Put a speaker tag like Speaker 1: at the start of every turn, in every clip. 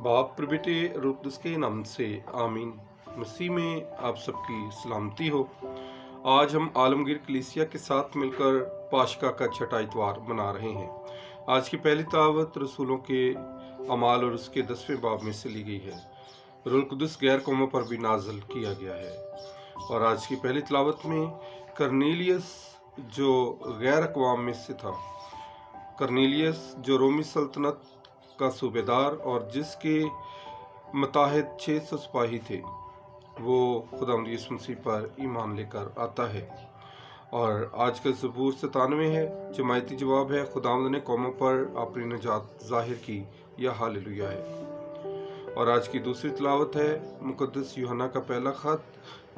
Speaker 1: बाप प्रबिटे रूह कुदस के नाम से आमीन। मसीह में आप सबकी सलामती हो। आज हम आलमगीर कलीसिया के साथ मिलकर पाशका का छठा इतवार मना रहे हैं। आज की पहली तिलावत रसूलों के अमाल और उसके 10वें बाब में से ली गई है। रूह कुदस गैर कौमों पर भी नाज़िल किया गया है। और आज की पहली तिलावत में करनेलियस जो गैर अक़वाम में से था, करनेलियस जो रोमी सल्तनत का सूबेदार और जिसके मुताहिद 600 सिपाही थे, वो खुदावंद यीशु मसीह पर ईमान लेकर आता है। और आज का ज़बूर 97 है, जमायती जवाब है, खुदावंद ने कौमों पर अपनी निजात जाहिर की, या हालेलुया है। और आज की दूसरी तिलावत है मुकद्दस यूहन्ना का पहला खत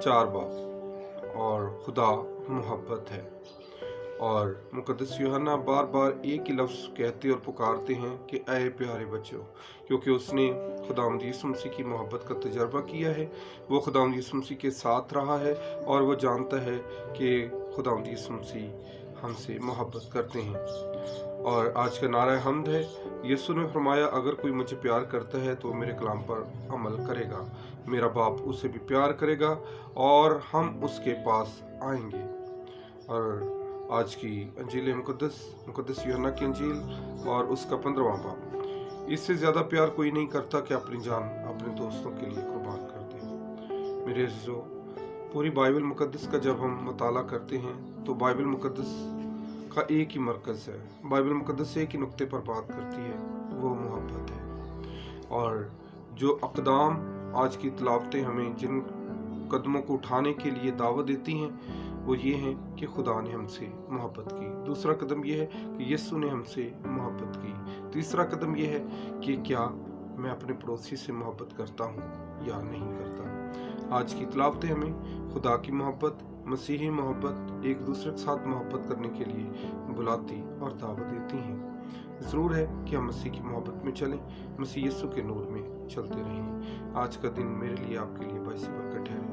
Speaker 1: 4 बाब, और खुदा मोहब्बत है। और मुकद्दस यूहन्ना बार बार एक ही लफ्ज़ कहते और पुकारते हैं कि ऐ प्यारे बच्चों, क्योंकि उसने खुदावंद यीशु मसीह की मोहब्बत का तजर्बा किया है। वो खुदावंद यीशु मसीह के साथ रहा है और वो जानता है कि खुदावंद यीशु मसीह हमसे मोहब्बत करते हैं। और आज का नारा हम्द है, यीशु ने फरमाया, अगर कोई मुझे प्यार करता है तो मेरे कलाम पर अमल करेगा, मेरा बाप उसे भी प्यार करेगा और हम उसके पास आएंगे। और आज की अंजील मुकद्दस यूहन्ना की अंजील और उसका 15वां बाब। इससे ज़्यादा प्यार कोई नहीं करता कि अपनी जान अपने दोस्तों के लिए कुर्बान कर दे। मेरे अज़ीज़ों, पूरी बाइबल मुकद्दस का जब हम मुताला करते हैं तो बाइबल मुकद्दस का एक ही मरकज़ है, बाइबल मुकद्दस एक ही नुक्ते पर बात करती है, वो मोहब्बत है। और जो अक़दाम आज की तिलावतें हमें जिन कदमों को उठाने के लिए दावत देती हैं, वो ये है कि खुदा ने हमसे मोहब्बत की। दूसरा कदम ये है कि यीशु ने हमसे मोहब्बत की। तीसरा कदम ये है कि क्या मैं अपने पड़ोसी से मोहब्बत करता हूँ या नहीं करता। आज की तिलावतें हमें खुदा की मोहब्बत, मसीही मोहब्बत, एक दूसरे के साथ मोहब्बत करने के लिए बुलाती और दावत देती हैं। ज़रूर है कि हम मसीह की मोहब्बत में चलें, मसीह यीशु के नूर में चलते रहें। आज का दिन मेरे लिए, आपके लिए बाइस बरकत है।